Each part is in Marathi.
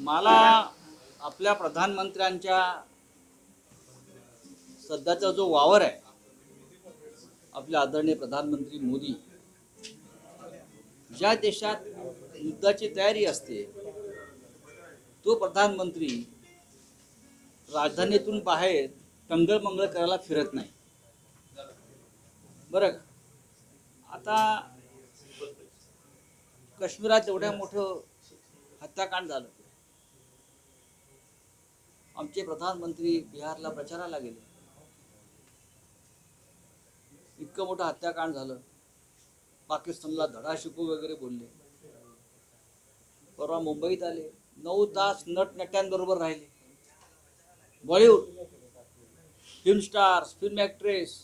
मला आपल्या प्रधानमंत्र्यांच्या सध्याचा जो वावर आहे, आपले आदरणीय प्रधानमंत्री मोदी, ज्या देशात युद्धाची तयारी असते तो प्रधानमंत्री राजधानीतून बाहेर टंगळमंगळ करायला फिरत नाही. बरं का? आता काश्मीरात एवढ्या मोठं हत्याकांड झालं, आमचे प्रधानमंत्री बिहारला प्रचाराला गेले, इतकं मोठं हत्याकांड झालं, पाकिस्तानला धडा शिकू वगैरे बोलले. परवा मुंबईत आले, 9 तास नटनट्यांबरोबर राहिले. Bollywood film stars, film actress,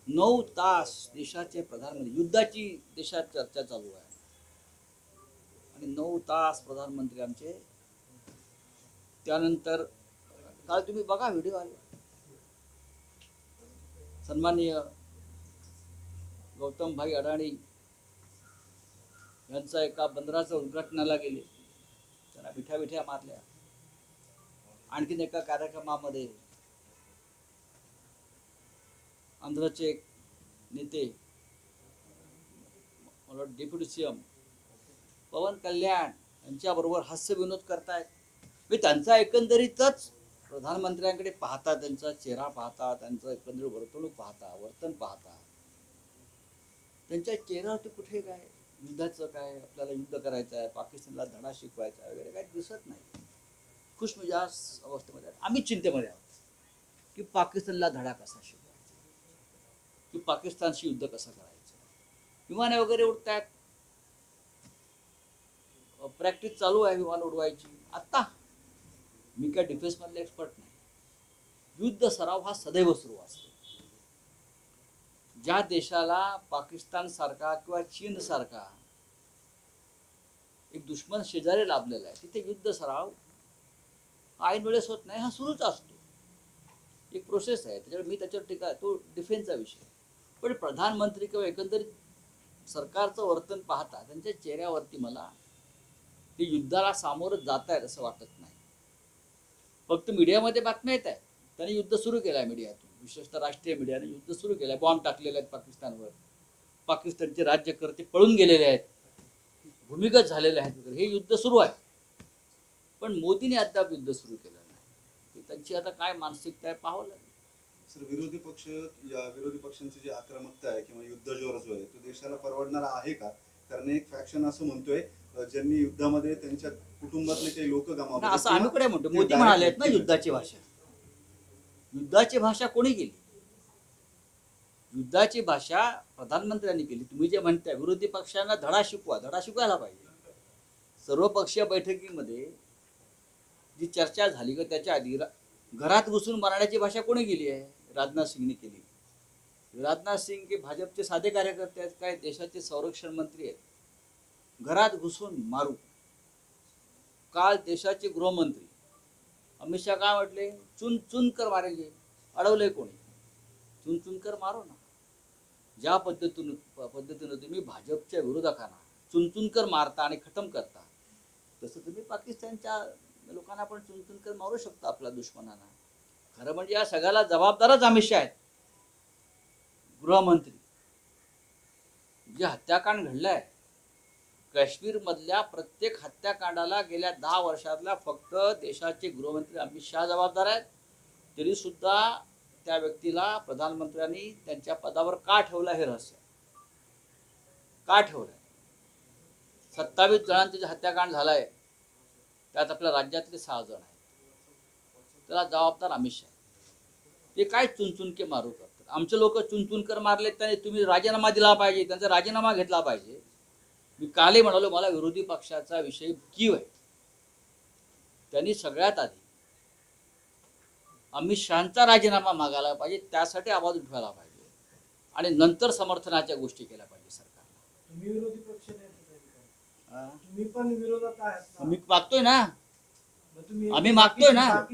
9 तास देशाचे प्रधानमंत्री, युद्धाची देशात चर्चा चालू आहे आणि 9 तास प्रधानमंत्री आमचे. त्यानंतर काल तुम्ही बघा व्हिडिओ आले, सन्माननीय गौतम भाई अडाणी यांचा एका बंदराच्या उद्घाटनाला गेले, त्यांना मिठ्या मारल्या. आणखीन एका कार्यक्रमामध्ये आंध्रचे नेते, मला डेप्युटी सीएम पवन कल्याण यांच्याबरोबर हास्य विनोद करतायत. मी त्यांचा एकंदरीतच प्रधानमंत्र्यांकडे पाहता, त्यांचा चेहरा पाहता, त्यांचं एकंदरीत वर्तणूक पाहता, वर्तन पाहता, त्यांच्या चेहऱ्यावरती कुठे काय युद्धाचं काय, आपल्याला युद्ध करायचं आहे, पाकिस्तानला धडा शिकवायचा आहे वगैरे काही दिसत नाही. खुशमिजाज अवस्थेमध्ये आम्ही चिंतेमध्ये आहोत की पाकिस्तानला धडा कसा शिकवायचा, की पाकिस्तानशी युद्ध कसं करायचं. विमाने वगैरे उडत आहेत, प्रॅक्टिस चालू आहे विमान उडवायची. आत्ता मी काय डिफेन्समधले एक्सपर्ट नाही, युद्ध सराव हा सदैव सुरू असतो. ज्या देशाला पाकिस्तान सारखा किंवा चीन सारखा एक दुश्मन शेजारी लाभलेला आहे, तिथे युद्ध सराव ऐन वेळेस होत नाही, हा सुरूच असतो, एक प्रोसेस आहे. त्याच्यावर मी त्याच्यावर टीका, तो डिफेन्सचा विषय. पण प्रधानमंत्री किंवा एकंदरीत सरकारचं वर्तन पाहता त्यांच्या चेहऱ्यावरती मला ते युद्धाला सामोरं जात आहेत असं वाटत नाही. फक्त मीडियामध्ये बातम्या येत आहेत, त्यांनी युद्ध सुरू केलं आहे, मीडियातून विशेषतः राष्ट्रीय मीडियाने युद्ध सुरू केलं आहे, बॉम्ब टाकलेले आहेत पाकिस्तानवर, पाकिस्तानचे राज्यकर्ते पळून गेलेले आहेत, भूमिगत झालेले आहेत वगैरे, हे युद्ध सुरू आहे. पण मोदीने अद्याप युद्ध सुरू केलं नाही. त्यांची आता काय मानसिकता आहे पाहावं लागेल. सर, विरोधी पक्ष, या विरोधी पक्षांची जी आक्रमकता आहे किंवा युद्ध जोर जो आहे तो देशाला परवडणारा आहे का? कारण एक फॅक्शन असं म्हणतोय ज्यांनी युद्धामध्ये त्यांच्या कुटुंबातले काही लोक गमावले, असं आम्ही कडे म्हणतो. मोदी म्हणाले ना युद्धाची भाषा, युद्धाची भाषा कोणी केली? युद्धाची भाषा प्रधानमंत्र्यांनी केली. तुम्ही जे म्हणताय विरोधी पक्षांना धडा शिकवा, धडा शिकवायला पाहिजे. सर्वपक्षीय बैठकीमध्ये जी चर्चा झाली का त्याच्या आधी घरात घुसून मारण्याची भाषा कोणी केली आहे? राजनाथ सिंगने केली. राजनाथ सिंग हे भाजपचे साधे कार्यकर्ते आहेत काय? देशाचे संरक्षण मंत्री आहेत. घरात घुसून मारू. काल देशाचे गृहमंत्री अमित शहा काय म्हटले? चुन चुन कर मारेंगे. अडवले कोणी? चुन चुन कर मारो ना. ज्या पद्धतीनं तुम्ही भाजपच्या विरोधकांना चुन चुन कर मारता आणि खतम करता, तसं तुम्ही पाकिस्तानच्या लोकांना पण चुन चुन कर मारू शकता, आपल्या दुश्मनांना. खरं म्हणजे या सगळ्याला जबाबदारच अमित शहा आहेत, गृहमंत्री. जे हत्याकांड घडलंय काश्मीरमधल्या प्रत्येक हत्याकांडाला गेल्या 10 वर्षातल्या फक्त देशाचे गृहमंत्री अमित शहा जबाबदार आहेत. तरी सुद्धा त्या व्यक्तीला प्रधानमंत्र्यांनी त्यांच्या पदावर का ठेवलं हे रहस्य. का ठेवलंय? 27 जणांचे जे हत्याकांड झालंय त्यात आपल्या राज्यातले 6 जण आहेत. त्याला जबाबदार अमित शहा. ते काय चुनचुनके मारू करतात. आमचे लोक चुनचुनकर मारले, त्याने तुम्ही राजीनामा दिला पाहिजे, त्यांचा राजीनामा घेतला पाहिजे. मी कालही म्हणालो मला विरोधी पक्षाचा विषय कीव आहे. त्यांनी सगळ्यात आधी अमित शहांचा राजीनामा मागायला पाहिजे, त्यासाठी आवाज उठवायला पाहिजे आणि नंतर समर्थनाच्या गोष्टी केल्या पाहिजे सरकारला. तुम्ही विरोधी पक्ष नाही, तुम्ही पण विरोधात आहात. मी मागतोय ना, आम्ही मागतोय ना.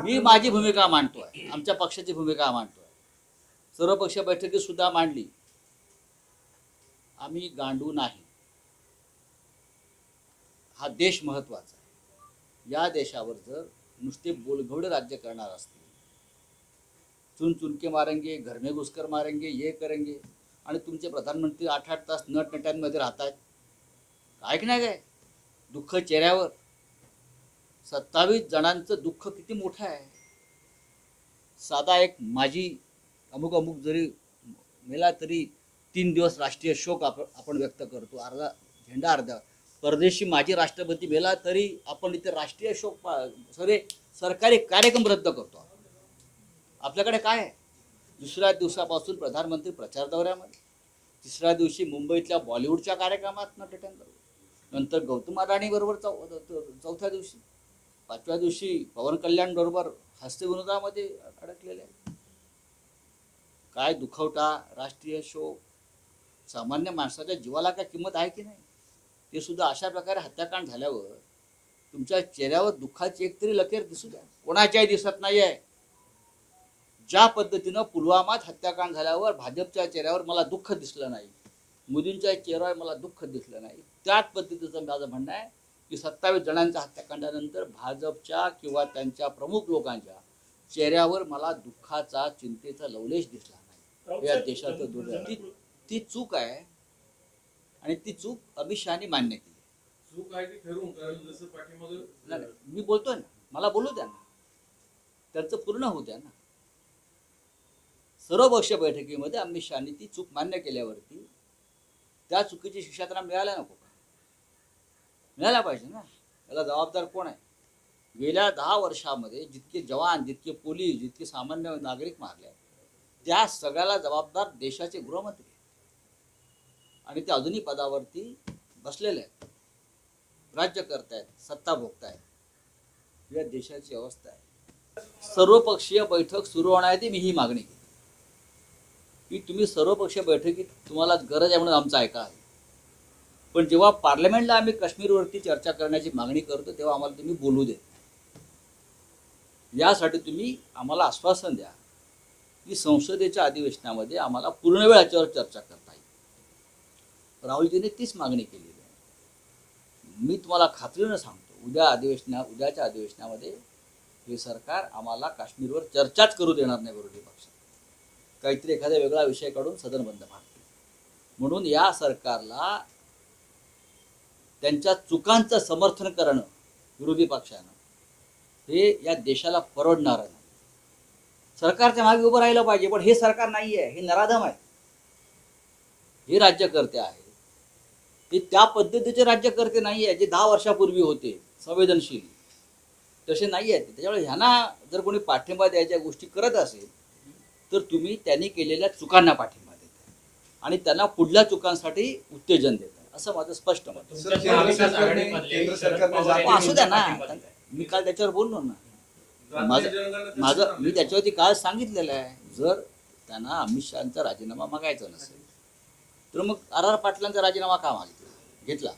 मी माझी भूमिका मांडतोय, आमच्या पक्षाची भूमिका मांडतोय. सर्वपक्ष बैठकीत सुद्धा मांडली. आम्ही गांडू नाही. हा देश महत्त्वाचा आहे. या देशावर जर नुसते बोलघोडे राज्य करणार असतील, चुन चुनके मारेंगे, घर में घुसकर मारेंगे, ये करेंगे, आणि तुमचे प्रधानमंत्री 8-8 तास नटनट्यांमध्ये राहतात, काय की नाही काय दुःख चेहऱ्यावर. 27 जणांचं दुःख किती मोठं आहे. साधा एक माजी अमुक अमुक जरी मेला तरी 3 दिवस राष्ट्रीय शोक आपण व्यक्त करतो, अर्धा झेंडा अर्धा. परदेशी माजी राष्ट्रपती मेला तरी आपण इथे राष्ट्रीय शोक सगळे सरकारी कार्यक्रम रद्द करतो. आपल्याकडे काय आहे? दुसऱ्या दिवसापासून प्रधानमंत्री प्रचार दौऱ्यामध्ये, तिसऱ्या दिवशी मुंबईतल्या बॉलिवूडच्या कार्यक्रमात नटनटन, नंतर गौतम अडाणी बरोबर चौथ्या दिवशी, 5व्या दिवशी पवन कल्याण बरोबर हास्यविनोदामध्ये अडकलेले आहे. काय दुखवटा, राष्ट्रीय शोक. सामान्य माणसाच्या जीवाला काय किंमत आहे की नाही? ते सुद्धा अशा प्रकारे हत्याकांड झाल्यावर तुमच्या चेहऱ्यावर दुःखाची एक तरी लकीर दिसू द्या. कोणाच्याही दिसत नाही आहे. ज्या पद्धतीनं पुलवामात हत्याकांड झाल्यावर भाजपच्या चेहऱ्यावर मला दुःख दिसलं नाही, मोदींच्या चेहऱ्यावर मला दुःख दिसलं नाही, त्याच पद्धतीचं माझं म्हणणं आहे की 27 जणांच्या हत्याकांडानंतर भाजपच्या किंवा त्यांच्या प्रमुख लोकांच्या चेहऱ्यावर मला दुःखाचा, चिंतेचा लवलेश दिसला नाही. या देशाचं दुर्दैव. ती चूक आहे आणि ती चूक अमित शहानी मान्य केली. चूक आहे की ठरवून, कारण जसं पाठीमागे मी बोलतोय ना, मला बोलू द्या ना, त्यांचं पूर्ण होऊ द्या ना. सर्वपक्षीय बैठकीमध्ये अमित शहानी ती चूक मान्य केल्यावरती त्या चुकीची शिक्षा त्यांना मिळायला नको का? मिळायला पाहिजे ना. त्याला जबाबदार कोण आहे? गेल्या 10 वर्षामध्ये जितके जवान, जितके पोलीस, जितके सामान्य नागरिक मारले, त्या सगळ्याला जबाबदार देशाचे गृहमंत्री आणि ते अजूनही पदावरती बसलेले आहेत, राज्य करतायत, सत्ता भोगतायत. या देशाची अवस्था आहे. सर्वपक्षीय बैठक सुरू होण्याआधी मी ही मागणी केली की तुम्ही सर्वपक्षीय बैठकीत तुम्हाला गरज आहे म्हणून आमचं ऐका आहे, पण जेव्हा पार्लमेंटला आम्ही काश्मीरवरती चर्चा करण्याची मागणी करतो तेव्हा आम्हाला तुम्ही बोलू देत नाही. यासाठी तुम्ही आम्हाला आश्वासन द्या की संसदेच्या अधिवेशनामध्ये आम्हाला पूर्ण वेळ याच्यावर चर्चा करता येईल. राहुलजीने तीच मागणी केलेली आहे. मी तुम्हाला खात्रीनं सांगतो, उद्याच्या अधिवेशनामध्ये हे सरकार आम्हाला काश्मीरवर चर्चाच करू देणार नाही. विरोधी पक्ष काहीतरी एखादा वेगळा विषय काढून सदन बंद मारते. म्हणून या सरकारला त्यांच्या चुकांचं समर्थन करणं विरोधी पक्षानं हे या देशाला परवडणार नाही. सरकारच्या मागे उभं राहिलं पाहिजे, पण हे सरकार नाही आहे, हे नराधम आहे. हे राज्यकर्ते आहेत, हे त्या पद्धतीचे राज्यकर्ते नाही आहे जे 10 वर्षापूर्वी होते संवेदनशील, तसे नाही आहेत. त्याच्यामुळे ह्यांना जर कोणी पाठिंबा द्यायच्या गोष्टी करत असेल तर तुम्ही त्यांनी केलेल्या चुकांना पाठिंबा देता आणि त्यांना पुढल्या चुकांसाठी उत्तेजन देता, असं माझं स्पष्ट मत आहे. असू द्या ना, मी काल त्याच्यावर बोललो ना. मी त्याच्यावरती काल सांगितलेलं आहे, जर त्यांना अमित शहाचा राजीनामा मागायचा नसेल तर मग RR पाटलांचा राजीनामा का घेतला?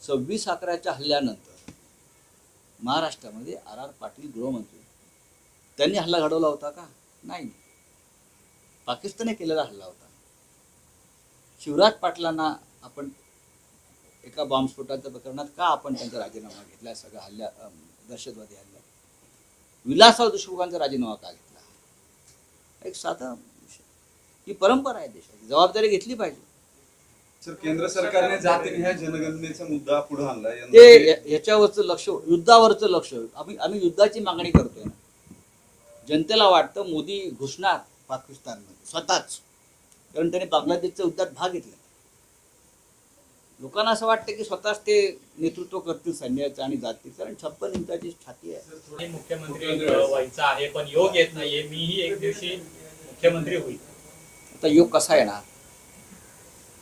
26/11च्या हल्ल्यानंतर महाराष्ट्रामध्ये RR पाटील गृहमंत्री, त्यांनी हल्ला घडवला होता का? नाही, पाकिस्तानने केलेला हल्ला होता. शिवराज पाटलांना आपण एका बॉम्बस्फोटाच्या प्रकरणात का आपण त्यांचा राजीनामा घेतला? सगळ्या हल्ल्या, दहशतवादी हल्ला. विलासराव देशमुखांचा राजीनामा का घेतला? एक साधा विषय. ही परंपरा आहे देशाची, जबाबदारी घेतली पाहिजे. सर, केंद्र सरकारने जातीनिहाय जनगणनेचा मुद्दा पुढे आणला. ते ह्याच्यावरचं लक्ष, युद्धावरचं लक्ष. आम्ही युद्धाची मागणी करतोय ना. जनतेला वाटतं मोदी घुसणार पाकिस्तानमध्ये स्वतःच, कारण त्यांनी बांगलादेशच्या युद्धात भाग घेतला. लोकांना असं वाटतं की स्वतःच ते नेतृत्व करतील सैन्याचं आणि जातील, कारण 56 इंचाची छाती आहे. मुख्यमंत्री व्हायचं आहे पण योग येत नाहीये, मीही एक दिवशी मुख्यमंत्री होईल. आता योग कसा येणार?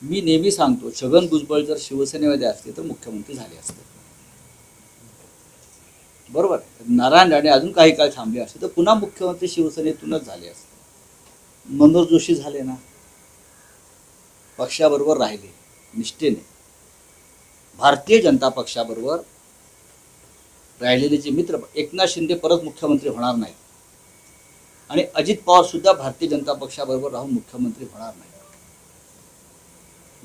मी नेहमी सांगतो, छगन भुजबळ जर शिवसेनेमध्ये असते तर मुख्यमंत्री झाले असते, बरोबर. नारायण राणे अजून काही काळ थांबले असते तर पुन्हा मुख्यमंत्री शिवसेनेतूनच झाले असते. मनोज जोशी झाले ना, पक्षाबरोबर राहिले निष्ठेने. भारतीय जनता पक्षाबरोबर राहिलेले जे मित्र, एकनाथ शिंदे परत मुख्यमंत्री होणार नाही आणि अजित पवार सुद्धा भारतीय जनता पक्षाबरोबर राहून मुख्यमंत्री होणार नाही.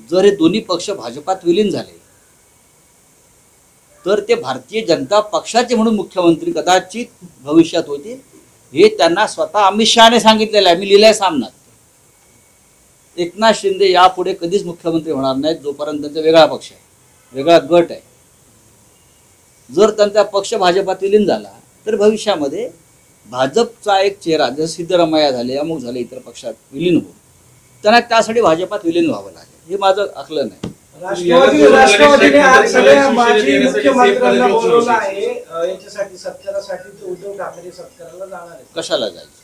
जर हे दोन्ही पक्ष भाजपात विलीन झाले तर ते भारतीय जनता पक्षाचे म्हणून मुख्यमंत्री कदाचित भविष्यात होतील, हे त्यांना स्वतः अमित शहाने सांगितलेलं आहे. मी लिहिलंय सामनात. एकनाथ शिंदे यापुढे कधीच मुख्यमंत्री होणार नाहीत जोपर्यंत त्यांचा वेगळा पक्ष आहे, वेगळा गट आहे. जर त्यांचा पक्ष भाजपात विलीन झाला तर भविष्यामध्ये भाजपचा एक चेहरा, जसं सिद्धरामय्या झाले, अमुक झाले, इतर पक्षात विलीन होऊन त्यांना त्यासाठी भाजपात विलीन व्हावं लागेल. हे माझं आकलन आहे. राष्ट्रवादीने आज सगळ्या माजी मुख्यमंत्र्यांना बोलवलं आहे याच्यासाठी, सत्कारासाठी. ते उद्धव ठाकरे सत्काराला जाणार आहे. कशाला जायचं?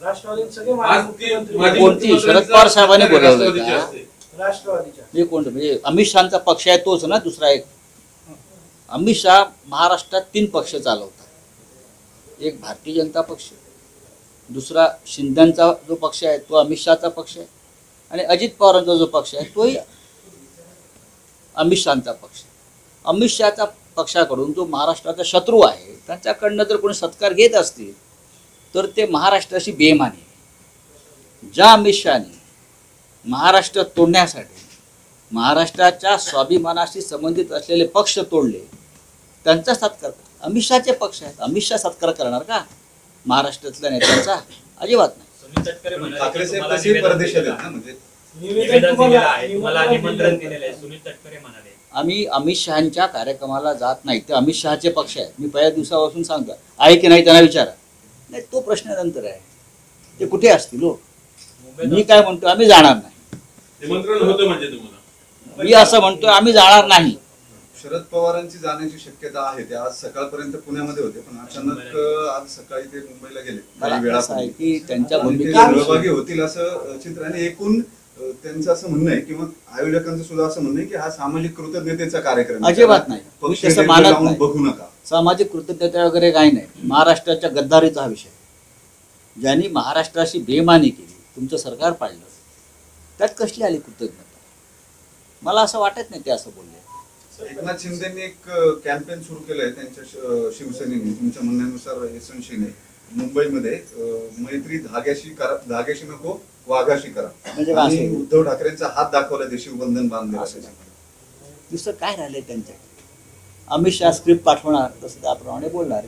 राष्ट्रवादीने सगळे आज माजी ती मुख्यमंत्री माजी कोणती? शरद पवार साहेबांनी बोलवलं राष्ट्रवादीची का? असते. राष्ट्रवादीच्या हे कोणतं? म्हणजे अमित शहाचा पक्ष आहे तोच ना, दुसरा एक. अमित शहा महाराष्ट्रात 3 पक्ष चालवतात. एक भारतीय जनता पक्ष, दुसरा शिंदेचा जो पक्ष आहे तो अमित शहाचा पक्ष आहे, आणि अजित पवारांचा जो पक्ष आहे तोही अमित शहाचा पक्ष. अमित शहाच्या पक्षाकडून जो महाराष्ट्राचा शत्रू आहे त्यांच्याकडनं जर कोणी सत्कार घेत असतील तर ते महाराष्ट्राशी बेईमानी आहे. ज्या अमित शहाने महाराष्ट्र तोडण्यासाठी महाराष्ट्राच्या स्वाभिमानाशी संबंधित असलेले पक्ष तोडले, त्यांचा सत्कार अमित शहाचे पक्ष आहेत. अमित शहा सत्कार करणार का महाराष्ट्रातल्या नेत्यांचा? अजिबात नाही. सुनील तटकरे म्हणाले ठाकरे की साहेब तुम्हाला तसे निवेदन परदेशात दिलेलं आहेत ना, आहे. म्हणजे निवेदन दिलेलं आहे, तुम्हाला निमंत्रण दिलेलं आहे. सुनील तटकरे म्हणाले आम्ही अमित शहांच्या कार्यक्रमाला जात नाही. ते अमित शहाचे पक्ष आहे. मी पहिल्या दिवसापासून सांगतो, आहे की नाही त्यांना विचारा. नाही, तो प्रश्न नंतर आहे. ते कुठे असतील हो? मी काय म्हणतो, आम्ही जाणार नाही. निमंत्रण होतं म्हणजे तुम्हाला? मी असं म्हणतोय, आम्ही जाणार नाही. शरद पवारांची जाण्याची शक्यता आहे. ते आज सकाळपर्यंत पुण्यामध्ये होते, पण अचानक आज सकाळी ते मुंबईला गेले. मला काही असं आहे वेळापूर्वी. की त्यांच्या आणि ते भूमिकेविषयी सहभागी होतील असं चित्र. आणि एकूण त्यांचं असं म्हणणं आहे किंवा आयोजकांचं सुद्धा असं म्हणणं आहे की हा सामाजिक कृतज्ञतेचा कार्यक्रम आहे. अजिबात नाही. मी पक्ष तसं वेगळे मानत लावून नाही. बघू नका. सामाजिक कृतज्ञता वगैरे काही नाही. महाराष्ट्राच्या गद्दारीचा हा विषय. ज्यांनी महाराष्ट्राशी बेईमानी केली, तुमचं सरकार पाडलं, त्यात कसली आली कृतज्ञता? मला असं वाटत नाही ते असं बोलले. एकनाथ शिंदेनी एक कॅम्पेन सुरू केलंय त्यांच्या शिवसेनेने. तुमच्या म्हणण्यानुसार यशवंतशिने मुंबईमध्ये मैत्री धाग्याशी करा, धाग्याशी नको वाघाशी करा. म्हणजे काय आणि असेल? उद्धव ठाकरेंचा हात दाखवला, देशी बंधन बांधलेलं असं त्याच्यामध्ये. दुसरं काय राहिलंय त्यांच्याकडे? अमित शहा स्क्रिप्ट पाठवणार, तसं त्याप्रमाणे बोलणार.